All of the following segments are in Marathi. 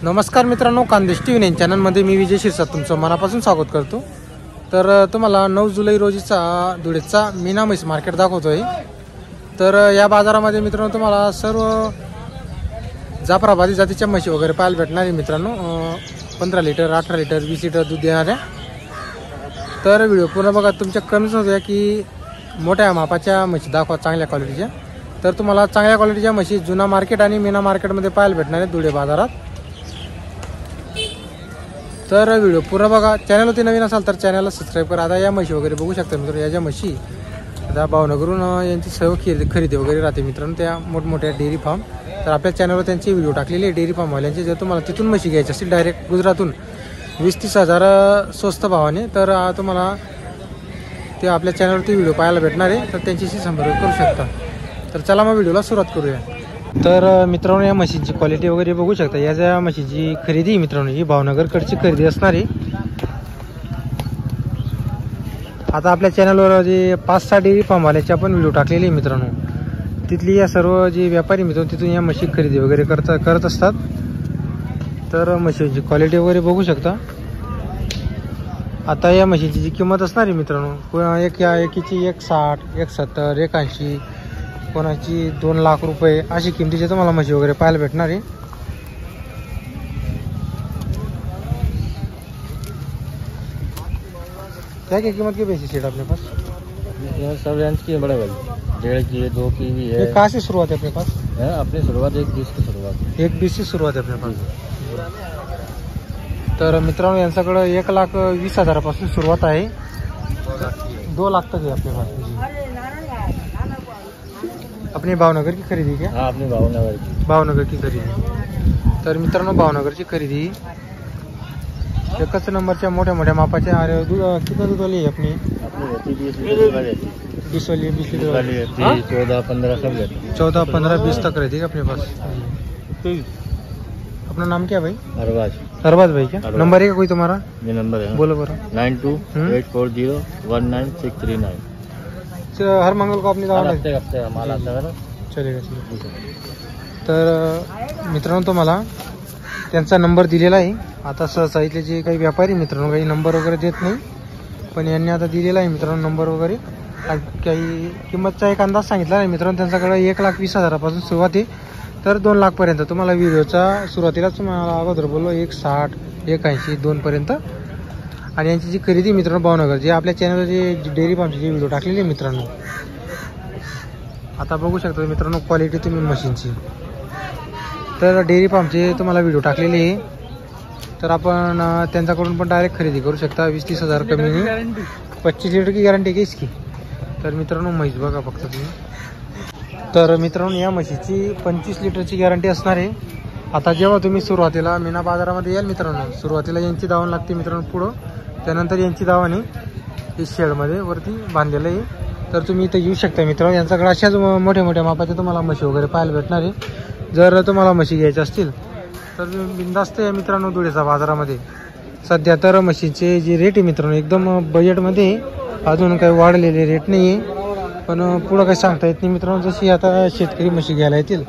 नमस्कार मित्रांनो, खानदेश टीव्ही 9 चॅनलमध्ये मी विजय शिरसाट तुमचं मनापासून स्वागत करतो। तर तुम्हाला 9 जुलै रोजीचा धुळेचा मीना म्हैस मार्केट दाखवतोय। तर या बाजारामध्ये मित्रांनो तुम्हाला सर्व जाफराबादी जातीच्या म्हशी वगैरे पाहायला भेटणार आहे मित्रांनो। 15 लिटर 18 लिटर 20 लिटर दूध देणाऱ्या। तर व्हिडिओ पूर्ण बघा, तुमच्या कमीच होत्या की मोठ्या मापाच्या म्हशी दाखवा, चांगल्या क्वालिटीच्या। तर तुम्हाला चांगल्या क्वालिटीच्या म्हशी जुना मार्केट आणि मीना मार्केटमध्ये पाहायला भेटणार आहे धुळे बाजारात। तर व्हिडिओ पूर्ण बघा, चॅनलवरती नवीन असाल तर चॅनलला सबस्क्राईब करा। आता या म्हशी वगैरे बघू शकता मित्रांनो, या ज्या म्हशी आता भावनगरहून यांची सर्व खरेदी वगैरे राहते मित्रांनो, त्या मोठमोठ्या डेअरी फार्म। तर आपल्या चॅनलवर त्यांची व्हिडिओ टाकलेली आहे डेअरी फार्मवाल्यांची। जर तुम्हाला तिथून म्हशी घ्यायची असतील डायरेक्ट गुजरातहून 20-30 हजार स्वस्त भावाने, तर तुम्हाला ते आपल्या चॅनलवरती व्हिडिओ पाहायला भेटणार आहे। तर त्यांच्याशी संपर्क करू शकता। तर चला मग व्हिडिओला सुरुवात करूया। तर मित्रांनो, या म्हशींची क्वालिटी वगैरे बघू शकता। या ज्या म्हशीची खरेदी मित्रांनो ही भावनगरकडची खरेदी असणार आहे। आता आपल्या चॅनलवर जे 5-6 डेअरी फार्मवाल्याचे आपण व्हिडिओ टाकलेले मित्रांनो, तिथली या सर्व जे व्यापारी मित्रांनो तिथून या म्हशी खरेदी वगैरे करत असतात। तर म्हशींची क्वालिटी वगैरे बघू शकता। आता या म्हशीची जी किंमत असणार आहे मित्रांनो, एकीची 160, 170, 180, कोणाची 2 लाख रुपये अशी किमतीचे तुम्हाला म्हशी वगैरे पाहायला भेटणार आहे। क्या क्या कीमत की बेसिस है अपने पास? सब रेंज की है, बड़े भाई 1.5 की है, 2 की भी है। ये कहाँ से शुरुआत है अपने पास? है अपनी शुरुआत 1.20 की शुरुआत, 1.20 से शुरुआत है अपने पास। तर मित्रांनो यांच्याकडे 1,20,000 पासून सुरुवात आहे, 2 लाख तक है अपने पास। अपनी भावनगर की खरेदी क्या? हाँ अपनी भावनगर की खरेदी। तर मित्रांनो भावनगरची खरेदी एकच नंबरच्या मोठ्या मोठ्या मापाच्या। अरे दूध कितना दूध वाली है अपनी? 20 वाली 20 लीटर वाली 14-15 सब रहती, 14-15-20 तक रहती है अपने पास। अपना नाम क्या भाई? अरबाज भाई क्या? नंबर है क्या कोई तुम्हारा? ये नंबर है, बोलो बरो। 9284019639। हर मंगल को अपनी दावा हफ्ते माल आता है ना, चलेगा। तर मित्रांनो तुम्हाला त्यांचा नंबर दिलेला आहे। आता सहसा इथले जे काही व्यापारी मित्रांनो काही नंबर वगैरे देत नाही, पण यांनी आता दिलेला आहे मित्रांनो नंबर वगैरे। काही किंमतचा एक अंदाज सांगितला आहे मित्रांनो, त्यांच्याकडे 1,20,000 पासून सुरुवात आहे तर 2 लाख पर्यंत। तुम्हाला व्हिडिओचा सुरुवातीलाच तुम्हाला अगोदर बोललो 160, 180, 2 पर्यंत। आणि यांची जी खरेदी मित्रांनो भावनगर जे आपल्या चॅनलवर जे डेअरी फार्मचे जे व्हिडिओ टाकलेले मित्रांनो, आता बघू शकता मित्रांनो क्वालिटी तुम्ही मशीनची। तर डेअरी फार्मचे तुम्हाला व्हिडिओ टाकलेले आहे, तर आपण त्यांच्याकडून पण डायरेक्ट खरेदी करू शकता 20-30 हजार कमी नहीं। 25 लीटर की गॅरंटी आहे इसकी। तर मित्रांनो म्हैस बघा फक्त तुम्ही। तर मित्रांनो या म्हशीची 25 लिटरची गॅरंटी असणार आहे। आता जेव्हा तुम्ही सुरुवातीला मीना बाजारामध्ये याल मित्रांनो, सुरुवातीला यांची दावण लागते मित्रांनो पुढं, त्यानंतर यांची दावणी इस शेडमध्ये वरती बांधलेलं आहे। तर तुम्ही इथे येऊ शकता मित्रांनो, यांच्याकडे अशाच मोठ्या मोठ्या मापाच्या तुम्हाला म्हशी वगैरे पाहायला भेटणार आहे। जर तुम्हाला म्हशी घ्यायच्या असतील तर बिंदास्त आहे मित्रांनो धुळेचा बाजारामध्ये। सध्या तर म्हशीचे जे रेट आहे मित्रांनो एकदम बजेटमध्ये, अजून काही वाढलेले रेट नाही आहे, पण पुढं काही सांगता येत नाही मित्रांनो। जशी आता शेतकरी म्हशी घ्यायला येतील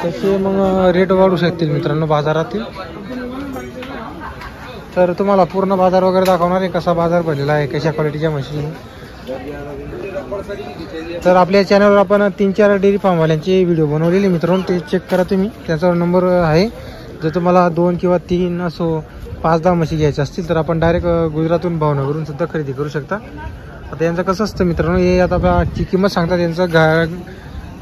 तसे मग रेट वाढू शकतील मित्रांनो बाजारातील। तर तुम्हाला पूर्ण बाजार वगैरे दाखवणार आहे, कसा बाजार भरलेला आहे, कशा क्वालिटीच्या म्हशी। तर आपल्या चॅनलवर आपण 3-4 डेअरी फार्मवाल्यांचे व्हिडिओ बनवलेले मित्रांनो, ते चेक करा तुम्ही, त्याच्यावर नंबर आहे। जर तुम्हाला 2 किंवा 3 असो 5-10 म्हशी घ्यायच्या असतील तर आपण डायरेक्ट गुजरातहून भावनगरहून सुद्धा खरेदी करू शकता। आता यांचं कसं असतं मित्रांनो, हे आता आजची किंमत सांगतात, त्यांचं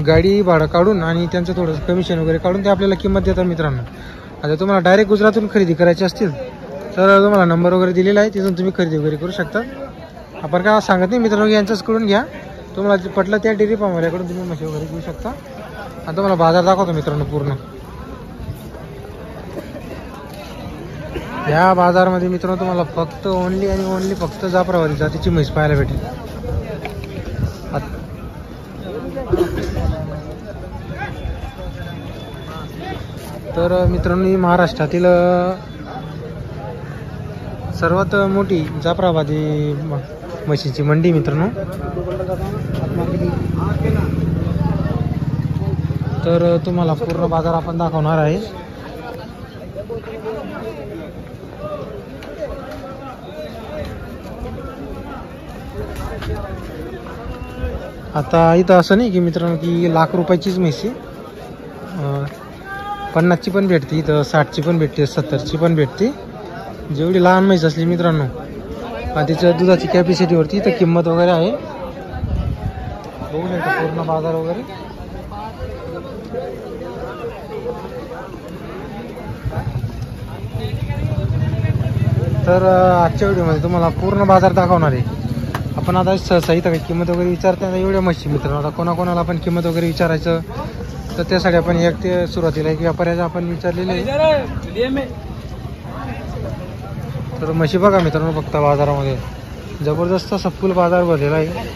गाडी भाडं काढून आणि त्यांचं थोडंसं कमिशन वगैरे काढून ते आपल्याला किंमत देतात मित्रांनो। आता तुम्हाला डायरेक्ट गुजरातहून खरेदी करायची असतील तर तुम्हाला नंबर वगैरे दिलेला आहे, तिथून तुम्ही खरेदी वगैरे करू शकता। आपण काय सांगत नाही मित्रांनो, यांच्याचकडून घ्या, तुम्हाला पटलं त्या डेअरी फार्मवाल्याकडून तुम्ही म्हशी वगैरे घेऊ शकता। आणि तुम्हाला बाजार दाखवतो मित्रांनो पूर्ण। या बाजारमध्ये मित्रांनो तुम्हाला फक्त ओनली आणि ओनली फक्त जाफराबादी जातीची म्हैस पाहायला भेटेल। तर मित्रांनो ही महाराष्ट्रातील सर्वात मोठी जाफराबादी म्हशीची मंडी मित्रांनो। तर तुम्हाला पूर्ण बाजार आपण दाखवणार आहे। आता इथं असं नाही की मित्रांनो की लाख रुपयाचीच म्हशी 50ची पण भेटते, इथं 60ची पण भेटते, 70ची पण भेटते. जेवढी लहान म्हैस असली मित्रांनो तिच्या दुधाची कॅपॅसिटीवरती इथं किंमत वगैरे आहे. बघू शकता पूर्ण बाजार वगैरे. तर आजच्या व्हिडिओमध्ये तुम्हाला पूर्ण बाजार दाखवणार आहे. आपण आता सहसा इथं काही किंमत वगैरे विचारताना एवढ्या म्हशी मित्रांनो, आता कोणाकोणाला आपण किंमत वगैरे विचारायचं तर त्यासाठी आपण एक ते सुरुवातीला एक व्यापाऱ्याचा आपण विचारलेले आहे. तर म्हशी बघा मित्रांनो, फक्त बाजारामध्ये जबरदस्त असा फुल बाजार भरलेला आहे.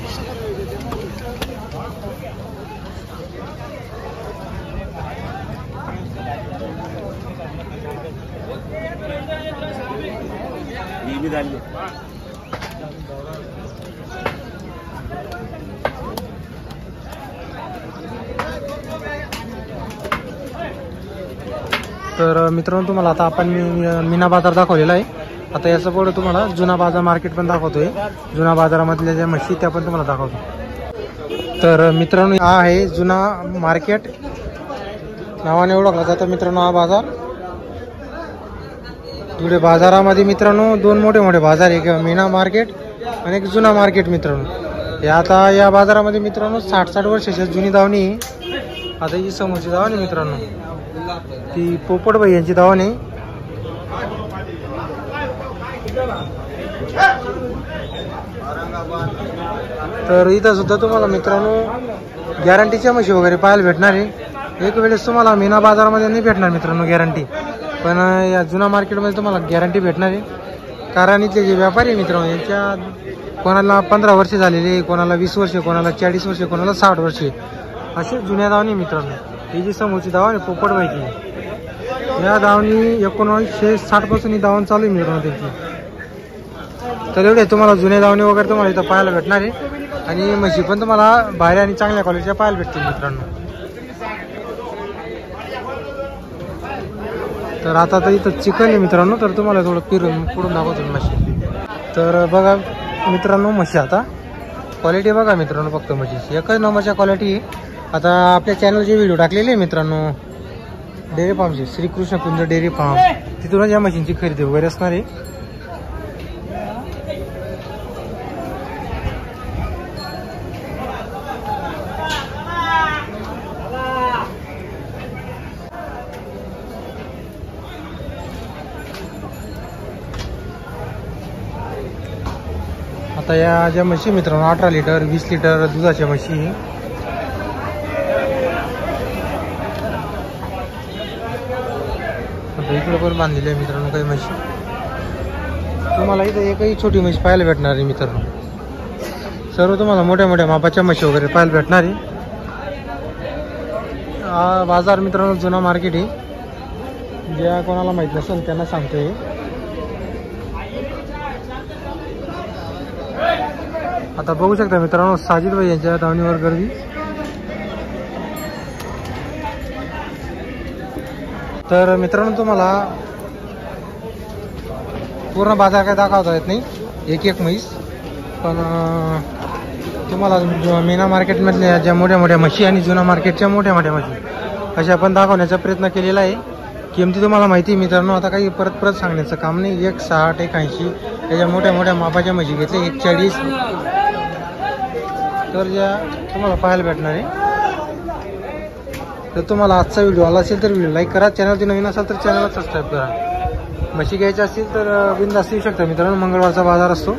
तर मित्रांनो तुम्हाला आता आपण मीना बाजार दाखवलेला आहे. आता याचं पुढे तुम्हाला जुना बाजार मार्केट पण दाखवतोय. जुना बाजारामधल्या ज्या म्हशी त्या पण तुम्हाला दाखवतो. तर मित्रांनो हा आहे जुना मार्केट नावाने ओळखला जातं मित्रांनो हा बाजार. पुढे बाजारामध्ये मित्रांनो दोन मोठे मोठे बाजार, एक मीना मार्केट आणि एक जुना मार्केट मित्रांनो. आता या बाजारामध्ये मित्रांनो 60-60 वर्षाची जुनी दावणी. आता ही समोरची दावणी मित्रांनो ती पोपटबाई यांची दावणी. तर इथं सुद्धा तुम्हाला मित्रांनो गॅरंटीच्या म्हशी वगैरे पाहायला भेटणार आहे. एक वेळेस तुम्हाला मीना बाजारामध्ये नाही भेटणार मित्रांनो गॅरंटी, पण या जुना मार्केटमध्ये तुम्हाला गॅरंटी भेटणार आहे. कारण इथले जे व्यापारी मित्रांनो यांच्या कोणाला 15 वर्षे झालेले, कोणाला 20 वर्षे, कोणाला 40 वर्षे, कोणाला 60 वर्षे असे जुन्या दावणी मित्रांनो. ही जी समोरची दावण आहे पोपटबाईची, या दावणी 1960 पासून ही दावण चालू आहे मित्रांनो त्यांची. तर एवढे तुम्हाला जुने दावणी वगैरे तुम्हाला इथं पाहायला भेटणार आहे. आणि म्हशी पण तुम्हाला बाहेर आणि चांगल्या क्वालिटीच्या पाहायला भेटतील मित्रांनो. तर आता तर इथं चिकन आहे मित्रांनो, तर तुम्हाला थोडं फिरून पुढून दाखवतो म्हशी. तर बघा मित्रांनो म्हशी आता क्वालिटी बघा मित्रांनो, फक्त म्हशीची एकच नंबरच्या क्वालिटी. आता आपल्या चॅनलचे व्हिडिओ टाकलेले आहे मित्रांनो डेअरी फार्मचे, श्रीकृष्ण कुंज डेअरी फार्म, तिथूनच या मशीनची खरेदी वगैरे असणार आहे. आता या ज्या म्हशी मित्रांनो 18 लिटर 20 लिटर दुधाच्या म्हशी. आता इकडे पण बांधलेली आहे मित्रांनो काही म्हशी. तुम्हाला इथं एकही छोटी म्हशी पाहायला भेटणार आहे मित्रांनो. सर्व तुम्हाला मोठ्या मोठ्या मापाच्या म्हशी वगैरे पाहायला भेटणार आहे. हा बाजार मित्रांनो जुना मार्केट आहे. ज्या कोणाला माहीत नसेल त्यांना सांगतोय. आता बघू शकता मित्रांनो साजिद भाई यांच्या दावणीवर गर्दी. तर मित्रांनो तुम्हाला पूर्ण बाजार काय दाखवता येत नाही, एक एक म्हैस, पण तुम्हाला मीना मार्केटमधल्या ज्या मोठ्या मोठ्या म्हशी आणि जुना मार्केटच्या मोठ्या मोठ्या म्हशी अशा आपण दाखवण्याचा प्रयत्न केलेला आहे. किमती तुम्हाला माहिती मित्रांनो, आता काही परत सांगण्याचं काम नाही. 160 180 त्याच्या मोठ्या मोठ्या मापाच्या म्हशी घेतल्या 140. तर ज्या तुम्हाला पाहायला भेटणार आहे. तर तुम्हाला आजचा व्हिडिओ आला असेल तर व्हिडिओ लाईक करा. चॅनलवरती नवीन असाल तर चॅनलला सबस्क्राईब करा. म्हशी घ्यायच्या असतील तर बिनधास्त येऊ शकता मित्रांनो. मंगळवारचा बाजार असतो.